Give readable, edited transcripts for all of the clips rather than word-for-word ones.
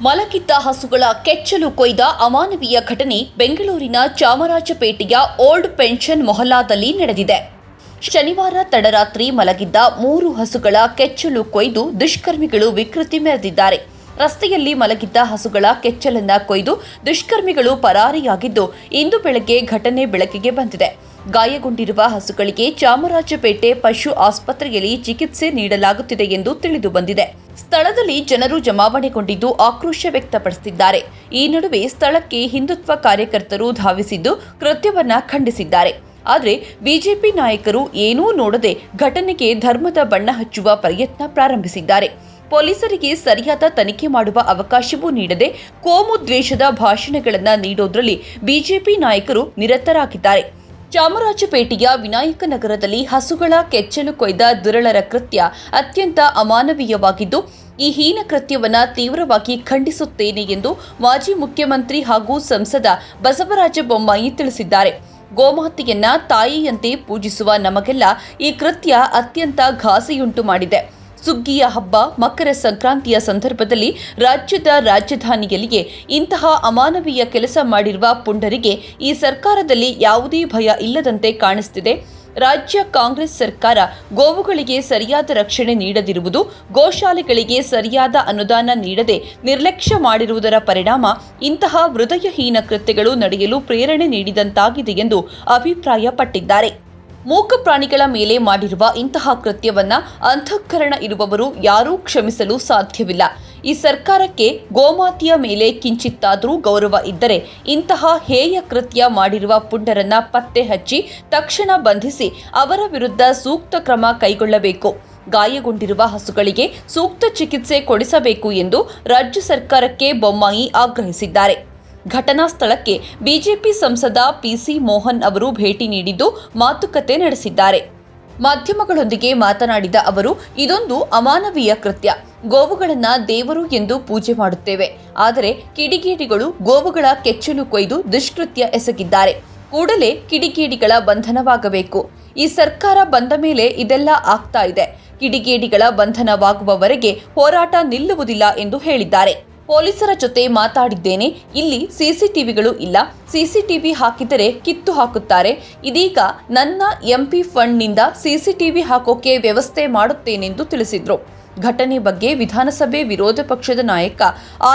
ಮಲಗಿದ್ದ ಹಸುಗಳ ಕೆಚ್ಚಲು ಕೊಯ್ದ ಅಮಾನವೀಯ ಘಟನೆ ಬೆಂಗಳೂರಿನ ಚಾಮರಾಜಪೇಟೆಯ ಓಲ್ಡ್ ಪೆನ್ಷನ್ ಮೊಹಲ್ಲಾದಲ್ಲಿ ನಡೆದಿದೆ. ಶನಿವಾರ ತಡರಾತ್ರಿ ಮಲಗಿದ್ದ 3 ಹಸುಗಳ ಕೆಚ್ಚಲು ಕೊಯ್ದು ದುಷ್ಕರ್ಮಿಗಳು ವಿಕೃತಿ ಮೆರೆದಿದ್ದಾರೆ. ರಸ್ತೆಯಲ್ಲಿ ಮಲಗಿದ್ದ ಹಸುಗಳ ಕೆಚ್ಚಲನ್ನ ಕೊಯ್ದು ದುಷ್ಕರ್ಮಿಗಳು ಪರಾರಿಯಾಗಿದ್ದು, ಇಂದು ಬೆಳಗ್ಗೆ ಘಟನೆ ಬೆಳಕಿಗೆ ಬಂದಿದೆ. ಗಾಯಗೊಂಡಿರುವ ಹಸುಗಳಿಗೆ ಚಾಮರಾಜಪೇಟೆ ಪಶು ಆಸ್ಪತ್ರೆಯಲ್ಲಿ ಚಿಕಿತ್ಸೆ ನೀಡಲಾಗುತ್ತಿದೆ ಎಂದು ತಿಳಿದು ಬಂದಿದೆ. ಸ್ಥಳದಲ್ಲಿ ಜನರು ಜಮಾವಣೆಗೊಂಡಿದ್ದು ಆಕ್ರೋಶ ವ್ಯಕ್ತಪಡಿಸಿದ್ದಾರೆ. ಈ ನಡುವೆ ಸ್ಥಳಕ್ಕೆ ಹಿಂದುತ್ವ ಕಾರ್ಯಕರ್ತರು ಧಾವಿಸಿದ್ದು ಕೃತ್ಯವನ್ನ ಖಂಡಿಸಿದ್ದಾರೆ. ಆದರೆ ಬಿಜೆಪಿ ನಾಯಕರು ಏನೂ ನೋಡದೆ ಘಟನೆಗೆ ಧರ್ಮದ ಬಣ್ಣ ಹಚ್ಚುವ ಪ್ರಯತ್ನ ಪ್ರಾರಂಭಿಸಿದ್ದಾರೆ. ಪೊಲೀಸರಿಗೆ ಸರಿಯಾದ ತನಿಖೆ ಮಾಡುವ ಅವಕಾಶವೂ ನೀಡದೆ ಕೋಮು ದ್ವೇಷದ ಭಾಷಣಗಳನ್ನು ನೀಡೋದ್ರಲ್ಲಿ ಬಿಜೆಪಿ ನಾಯಕರು ನಿರತರಾಗಿದ್ದಾರೆ. ಚಾಮರಾಜಪೇಟೆಯ ವಿನಾಯಕ ನಗರದಲ್ಲಿ ಹಸುಗಳ ಕೆಚ್ಚಲು ಕೊಯ್ದ ದುರಳರ ಕೃತ್ಯ ಅತ್ಯಂತ ಅಮಾನವೀಯವಾಗಿದ್ದು, ಈ ಹೀನ ಕೃತ್ಯವನ್ನು ತೀವ್ರವಾಗಿ ಖಂಡಿಸುತ್ತೇನೆ ಎಂದು ಮಾಜಿ ಮುಖ್ಯಮಂತ್ರಿ ಹಾಗೂ ಸಂಸದ ಬಸವರಾಜ ಬೊಮ್ಮಾಯಿ ತಿಳಿಸಿದ್ದಾರೆ. ಗೋಮಾತೆಯನ್ನ ತಾಯಿಯಂತೆ ಪೂಜಿಸುವ ನಮಗೆಲ್ಲ ಈ ಕೃತ್ಯ ಅತ್ಯಂತ ಘಾಸಿಯುಂಟು ಮಾಡಿದೆ. ಸುಗ್ಗಿಯ ಹಬ್ಬ ಮಕರ ಸಂಕ್ರಾಂತಿಯ ಸಂದರ್ಭದಲ್ಲಿ ರಾಜ್ಯದ ರಾಜಧಾನಿಯಲ್ಲಿಯೇ ಇಂತಹ ಅಮಾನವೀಯ ಕೆಲಸ ಮಾಡಿರುವ ಪುಂಡರಿಗೆ ಈ ಸರ್ಕಾರದಲ್ಲಿ ಯಾವುದೇ ಭಯ ಇಲ್ಲದಂತೆ ಕಾಣಿಸುತ್ತಿದೆ. ರಾಜ್ಯ ಕಾಂಗ್ರೆಸ್ ಸರ್ಕಾರ ಗೋವುಗಳಿಗೆ ಸರಿಯಾದ ರಕ್ಷಣೆ ನೀಡದಿರುವುದು, ಗೋಶಾಲೆಗಳಿಗೆ ಸರಿಯಾದ ಅನುದಾನ ನೀಡದೆ ನಿರ್ಲಕ್ಷ್ಯ ಮಾಡಿರುವುದರ ಪರಿಣಾಮ ಇಂತಹ ಹೃದಯಹೀನ ಕೃತ್ಯಗಳು ನಡೆಯಲು ಪ್ರೇರಣೆ ನೀಡಿದಂತಾಗಿದೆ ಎಂದು ಅಭಿಪ್ರಾಯಪಟ್ಟಿದ್ದಾರೆ. ಮೂಕ ಪ್ರಾಣಿಗಳ ಮೇಲೆ ಮಾಡಿರುವ ಇಂತಹ ಕೃತ್ಯವನ್ನ ಅಂತಃಕರಣ ಇರುವವರು ಯಾರೂ ಕ್ಷಮಿಸಲು ಸಾಧ್ಯವಿಲ್ಲ. ಈ ಸರ್ಕಾರಕ್ಕೆ ಗೋಮಾತೆಯ ಮೇಲೆ ಕಿಂಚಿತ್ತಾದರೂ ಗೌರವ ಇದ್ದರೆ ಇಂತಹ ಹೇಯ ಕೃತ್ಯ ಮಾಡಿರುವ ಪುಂಡರನ್ನ ಪತ್ತೆ ಹಚ್ಚಿ ತಕ್ಷಣ ಬಂಧಿಸಿ ಅವರ ವಿರುದ್ಧ ಸೂಕ್ತ ಕ್ರಮ ಕೈಗೊಳ್ಳಬೇಕು. ಗಾಯಗೊಂಡಿರುವ ಹಸುಗಳಿಗೆ ಸೂಕ್ತ ಚಿಕಿತ್ಸೆ ಕೊಡಿಸಬೇಕು ಎಂದು ರಾಜ್ಯ ಸರ್ಕಾರಕ್ಕೆ ಬೊಮ್ಮಾಯಿ ಆಗ್ರಹಿಸಿದ್ದಾರೆ. ಘಟನಾ ಸ್ಥಳಕ್ಕೆ ಬಿಜೆಪಿ ಸಂಸದ ಪಿಸಿ ಮೋಹನ್ ಅವರು ಭೇಟಿ ನೀಡಿದ್ದು ಮಾತುಕತೆ ನಡೆಸಿದ್ದಾರೆ. ಮಾಧ್ಯಮಗಳೊಂದಿಗೆ ಮಾತನಾಡಿದ ಅವರು, ಇದೊಂದು ಅಮಾನವೀಯ ಕೃತ್ಯ. ಗೋವುಗಳನ್ನ ದೇವರು ಎಂದು ಪೂಜೆ ಮಾಡುತ್ತೇವೆ. ಆದರೆ ಕಿಡಿಗೇಡಿಗಳು ಗೋವುಗಳ ಕೆಚ್ಚಲು ಕೊಯ್ದು ದುಷ್ಕೃತ್ಯ ಎಸಗಿದ್ದಾರೆ. ಕೂಡಲೇ ಕಿಡಿಗೇಡಿಗಳ ಬಂಧನವಾಗಬೇಕು. ಈ ಸರ್ಕಾರ ಬಂದ ಮೇಲೆ ಇದೆಲ್ಲ ಆಗ್ತಾ ಇದೆ. ಕಿಡಿಗೇಡಿಗಳ ಬಂಧನವಾಗುವವರೆಗೆ ಹೋರಾಟ ನಿಲ್ಲುವುದಿಲ್ಲ ಎಂದು ಹೇಳಿದ್ದಾರೆ. ಪೊಲೀಸರ ಜೊತೆ ಮಾತಾಡಿದ್ದೇನೆ. ಇಲ್ಲಿ ಸಿಸಿಟಿವಿಗಳು ಇಲ್ಲ. ಸಿಸಿಟಿವಿ ಹಾಕಿದರೆ ಕಿತ್ತು ಹಾಕುತ್ತಾರೆ. ಇದೀಗ ನನ್ನ ಎಂಪಿ ಫಂಡ್ನಿಂದ ಸಿಸಿಟಿವಿ ಹಾಕೋಕೆ ವ್ಯವಸ್ಥೆ ಮಾಡುತ್ತೇನೆಂದು ತಿಳಿಸಿದ್ರು. ಘಟನೆ ಬಗ್ಗೆ ವಿಧಾನಸಭೆ ವಿರೋಧ ಪಕ್ಷದ ನಾಯಕ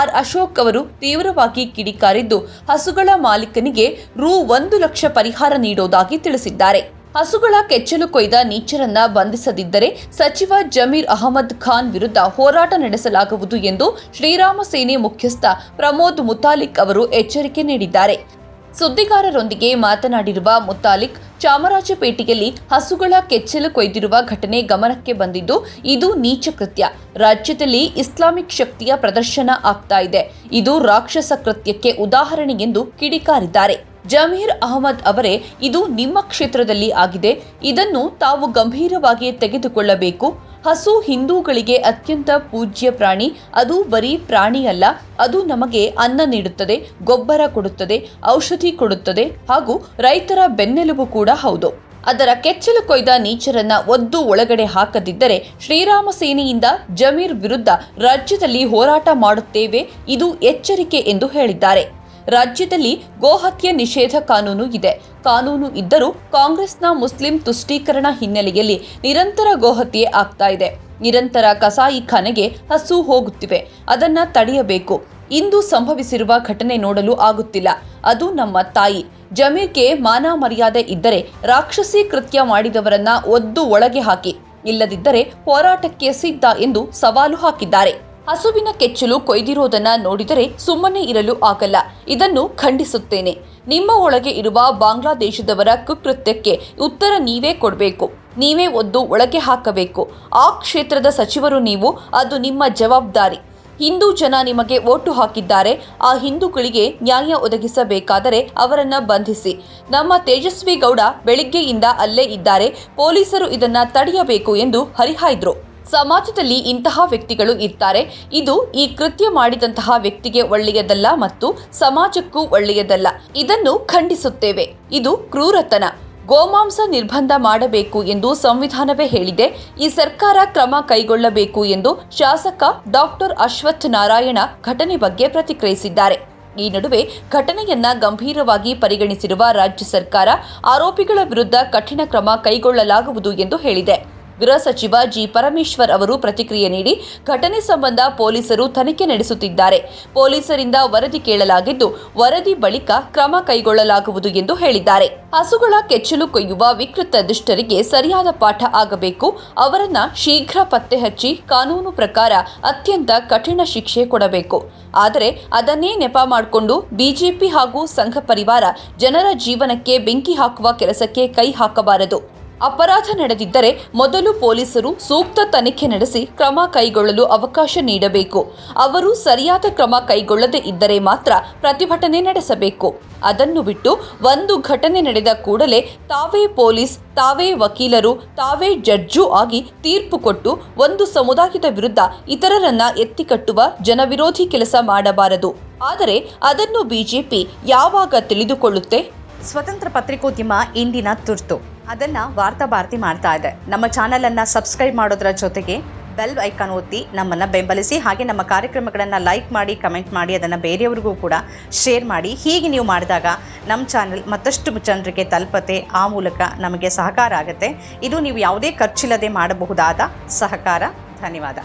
ಆರ್ ಅಶೋಕ್ ಅವರು ತೀವ್ರವಾಗಿ ಕಿಡಿಕಾರಿದ್ದು, ಹಸುಗಳ ಮಾಲೀಕನಿಗೆ ರೂ.1 ಲಕ್ಷ ಪರಿಹಾರ ನೀಡೋದಾಗಿ ತಿಳಿಸಿದ್ದಾರೆ. ಹಸುಗಳ ಕೆಚ್ಚಲು ಕೊಯ್ದ ನೀಚರನ್ನ ಬಂಧಿಸದಿದ್ದರೆ ಸಚಿವ ಜಮೀರ್ ಅಹಮದ್ ಖಾನ್ ವಿರುದ್ಧ ಹೋರಾಟ ನಡೆಸಲಾಗುವುದು ಎಂದು ಶ್ರೀರಾಮ ಸೇನೆ ಮುಖ್ಯಸ್ಥ ಪ್ರಮೋದ್ ಮುತಾಲಿಕ್ ಅವರು ಎಚ್ಚರಿಕೆ ನೀಡಿದ್ದಾರೆ. ಸುದ್ದಿಗಾರರೊಂದಿಗೆ ಮಾತನಾಡಿರುವ ಮುತಾಲಿಕ್, ಚಾಮರಾಜಪೇಟೆಯಲ್ಲಿ ಹಸುಗಳ ಕೆಚ್ಚಲು ಕೊಯ್ದಿರುವ ಘಟನೆ ಗಮನಕ್ಕೆ ಬಂದಿದ್ದು ಇದು ನೀಚ ಕೃತ್ಯ. ರಾಜ್ಯದಲ್ಲಿ ಇಸ್ಲಾಮಿಕ್ ಶಕ್ತಿಯ ಪ್ರದರ್ಶನ ಆಗ್ತಾ ಇದೆ. ಇದು ರಾಕ್ಷಸ ಕೃತ್ಯಕ್ಕೆ ಉದಾಹರಣೆ ಎಂದು ಕಿಡಿಕಾರಿದ್ದಾರೆ. ಜಮೀರ್ ಅಹಮದ್ ಅವರೇ, ಇದು ನಿಮ್ಮ ಕ್ಷೇತ್ರದಲ್ಲಿ ಆಗಿದೆ. ಇದನ್ನು ತಾವು ಗಂಭೀರವಾಗಿ ತೆಗೆದುಕೊಳ್ಳಬೇಕು. ಹಸು ಹಿಂದೂಗಳಿಗೆ ಅತ್ಯಂತ ಪೂಜ್ಯ ಪ್ರಾಣಿ. ಅದು ಬರೀ ಪ್ರಾಣಿಯಲ್ಲ, ಅದು ನಮಗೆ ಅನ್ನ ನೀಡುತ್ತದೆ, ಗೊಬ್ಬರ ಕೊಡುತ್ತದೆ, ಔಷಧಿ ಕೊಡುತ್ತದೆ ಹಾಗೂ ರೈತರ ಬೆನ್ನೆಲುಬು ಕೂಡ ಹೌದು. ಅದರ ಕೆಚ್ಚಲು ಕೊಯ್ದ ನೀಚರನ್ನ ಒದ್ದು ಒಳಗಡೆ ಹಾಕದಿದ್ದರೆ ಶ್ರೀರಾಮ ಸೇನೆಯಿಂದ ಜಮೀರ್ ವಿರುದ್ಧ ರಾಜ್ಯದಲ್ಲಿ ಹೋರಾಟ ಮಾಡುತ್ತೇವೆ. ಇದು ಎಚ್ಚರಿಕೆ ಎಂದು ಹೇಳಿದ್ದಾರೆ. ರಾಜ್ಯದಲ್ಲಿ ಗೋಹತ್ಯೆ ನಿಷೇಧ ಕಾನೂನು ಇದೆ. ಕಾನೂನು ಇದ್ದರೂ ಕಾಂಗ್ರೆಸ್ನ ಮುಸ್ಲಿಂ ತುಷ್ಟೀಕರಣ ಹಿನ್ನೆಲೆಯಲ್ಲಿ ನಿರಂತರ ಗೋಹತ್ಯೆ ಆಗ್ತಾ ಇದೆ. ನಿರಂತರ ಕಸಾಯಿಖಾನೆಗೆ ಹಸು ಹೋಗುತ್ತಿವೆ. ಅದನ್ನ ತಡೆಯಬೇಕು. ಇಂದು ಸಂಭವಿಸಿರುವ ಘಟನೆ ನೋಡಲು ಆಗುತ್ತಿಲ್ಲ. ಅದು ನಮ್ಮ ತಾಯಿ. ಜಮೀರ್ಗೆ ಮಾನ ಮರ್ಯಾದೆ ಇದ್ದರೆ ರಾಕ್ಷಸಿ ಕೃತ್ಯ ಮಾಡಿದವರನ್ನ ಒದ್ದು ಒಳಗೆ ಹಾಕಿ, ಇಲ್ಲದಿದ್ದರೆ ಹೋರಾಟಕ್ಕೆ ಸಿದ್ಧ ಎಂದು ಸವಾಲು ಹಾಕಿದ್ದಾರೆ. ಹಸುವಿನ ಕೆಚ್ಚಲು ಕೊಯ್ದಿರೋದನ್ನ ನೋಡಿದರೆ ಸುಮ್ಮನೆ ಇರಲು ಆಗಲ್ಲ. ಇದನ್ನು ಖಂಡಿಸುತ್ತೇನೆ. ನಿಮ್ಮ ಒಳಗೆ ಇರುವ ಬಾಂಗ್ಲಾದೇಶದವರ ಕುಕೃತ್ಯಕ್ಕೆ ಉತ್ತರ ನೀವೇ ಕೊಡಬೇಕು. ನೀವೇ ಒದ್ದು ಒಳಗೆ ಹಾಕಬೇಕು. ಆ ಕ್ಷೇತ್ರದ ಸಚಿವರು ನೀವು. ಅದು ನಿಮ್ಮ ಜವಾಬ್ದಾರಿ. ಹಿಂದೂ ಜನ ನಿಮಗೆ ಓಟು ಹಾಕಿದ್ದಾರೆ. ಆ ಹಿಂದೂಗಳಿಗೆ ನ್ಯಾಯ ಒದಗಿಸಬೇಕಾದರೆ ಅವರನ್ನ ಬಂಧಿಸಿ. ನಮ್ಮ ತೇಜಸ್ವಿ ಗೌಡ ಬೆಳಿಗ್ಗೆಯಿಂದ ಅಲ್ಲೇ ಇದ್ದಾರೆ. ಪೊಲೀಸರು ಇದನ್ನ ತಡೆಯಬೇಕು ಎಂದು ಹರಿಹಾಯ್ದ್ರು. ಸಮಾಜದಲ್ಲಿ ಇಂತಹ ವ್ಯಕ್ತಿಗಳು ಇರ್ತಾರೆ. ಇದು ಈ ಕೃತ್ಯ ಮಾಡಿದಂತಹ ವ್ಯಕ್ತಿಗೆ ಒಳ್ಳೆಯದಲ್ಲ ಮತ್ತು ಸಮಾಜಕ್ಕೂ ಒಳ್ಳೆಯದಲ್ಲ. ಇದನ್ನು ಖಂಡಿಸುತ್ತೇವೆ. ಇದು ಕ್ರೂರತನ. ಗೋಮಾಂಸ ನಿರ್ಬಂಧ ಮಾಡಬೇಕು ಎಂದು ಸಂವಿಧಾನವೇ ಹೇಳಿದೆ. ಈ ಸರ್ಕಾರ ಕ್ರಮ ಕೈಗೊಳ್ಳಬೇಕು ಎಂದು ಶಾಸಕ ಡಾಕ್ಟರ್ ಅಶ್ವಥ್ ನಾರಾಯಣ ಘಟನೆ ಬಗ್ಗೆ ಪ್ರತಿಕ್ರಿಯಿಸಿದ್ದಾರೆ. ಈ ನಡುವೆ ಘಟನೆಯನ್ನ ಗಂಭೀರವಾಗಿ ಪರಿಗಣಿಸಿರುವ ರಾಜ್ಯ ಸರ್ಕಾರ ಆರೋಪಿಗಳ ವಿರುದ್ಧ ಕಠಿಣ ಕ್ರಮ ಕೈಗೊಳ್ಳಲಾಗುವುದು ಎಂದು ಹೇಳಿದೆ. ಗೃಹ ಸಚಿವ ಜಿ ಪರಮೇಶ್ವರ್ ಅವರು ಪ್ರತಿಕ್ರಿಯೆ ನೀಡಿ, ಘಟನೆ ಸಂಬಂಧ ಪೊಲೀಸರು ತನಿಖೆ ನಡೆಸುತ್ತಿದ್ದಾರೆ. ಪೊಲೀಸರಿಂದ ವರದಿ ಕೇಳಲಾಗಿದ್ದು, ವರದಿ ಬಳಿಕ ಕ್ರಮ ಕೈಗೊಳ್ಳಲಾಗುವುದು ಎಂದು ಹೇಳಿದ್ದಾರೆ. ಹಸುಗಳ ಕೆಚ್ಚಲು ಕೊಯ್ಯುವ ವಿಕೃತ ದುಷ್ಟರಿಗೆ ಸರಿಯಾದ ಪಾಠ ಆಗಬೇಕು. ಅವರನ್ನ ಶೀಘ್ರ ಪತ್ತೆ ಹಚ್ಚಿ ಕಾನೂನು ಪ್ರಕಾರ ಅತ್ಯಂತ ಕಠಿಣ ಶಿಕ್ಷೆ ಕೊಡಬೇಕು. ಆದರೆ ಅದನ್ನೇ ನೆಪ ಮಾಡಿಕೊಂಡು ಬಿಜೆಪಿ ಹಾಗೂ ಸಂಘ ಪರಿವಾರ ಜನರ ಜೀವನಕ್ಕೆ ಬೆಂಕಿ ಹಾಕುವ ಕೆಲಸಕ್ಕೆ ಕೈ ಹಾಕಬಾರದು. ಅಪರಾಧ ನಡೆದಿದ್ದರೆ ಮೊದಲು ಪೊಲೀಸರು ಸೂಕ್ತ ತನಿಖೆ ನಡೆಸಿ ಕ್ರಮ ಕೈಗೊಳ್ಳಲು ಅವಕಾಶ ನೀಡಬೇಕು. ಅವರು ಸರಿಯಾದ ಕ್ರಮ ಕೈಗೊಳ್ಳದೇ ಇದ್ದರೆ ಮಾತ್ರ ಪ್ರತಿಭಟನೆ ನಡೆಸಬೇಕು. ಅದನ್ನು ಬಿಟ್ಟು ಒಂದು ಘಟನೆ ನಡೆದ ಕೂಡಲೇ ತಾವೇ ಪೊಲೀಸ್, ತಾವೇ ವಕೀಲರು, ತಾವೇ ಜಡ್ಜು ಆಗಿ ತೀರ್ಪು ಕೊಟ್ಟು ಒಂದು ಸಮುದಾಯದ ವಿರುದ್ಧ ಇತರರನ್ನ ಎತ್ತಿಕಟ್ಟುವ ಜನವಿರೋಧಿ ಕೆಲಸ ಮಾಡಬಾರದು. ಆದರೆ ಅದನ್ನು ಬಿಜೆಪಿ ಯಾವಾಗ ತಿಳಿದುಕೊಳ್ಳುತ್ತೆ? ಸ್ವತಂತ್ರ ಪತ್ರಿಕೋದ್ಯಮ ಇಂದಿನ ತುರ್ತು. ಅದನ್ನು ವಾರ್ತಾ ಭಾರತಿ ಮಾಡ್ತಾ ಇದೆ. ನಮ್ಮ ಚಾನಲನ್ನು ಸಬ್ಸ್ಕ್ರೈಬ್ ಮಾಡೋದ್ರ ಜೊತೆಗೆ ಬೆಲ್ ಐಕಾನ್ ಒತ್ತಿ ನಮ್ಮನ್ನು ಬೆಂಬಲಿಸಿ. ಹಾಗೆ ನಮ್ಮ ಕಾರ್ಯಕ್ರಮಗಳನ್ನು ಲೈಕ್ ಮಾಡಿ, ಕಮೆಂಟ್ ಮಾಡಿ, ಅದನ್ನು ಬೇರೆಯವ್ರಿಗೂ ಕೂಡ ಶೇರ್ ಮಾಡಿ. ಹೀಗೆ ನೀವು ಮಾಡಿದಾಗ ನಮ್ಮ ಚಾನಲ್ ಮತ್ತಷ್ಟು ಜನರಿಗೆ ತಲುಪತ್ತೆ. ಆ ಮೂಲಕ ನಮಗೆ ಸಹಕಾರ ಆಗುತ್ತೆ. ಇದು ನೀವು ಯಾವುದೇ ಖರ್ಚಿಲ್ಲದೆ ಮಾಡಬಹುದಾದ ಸಹಕಾರ. ಧನ್ಯವಾದ.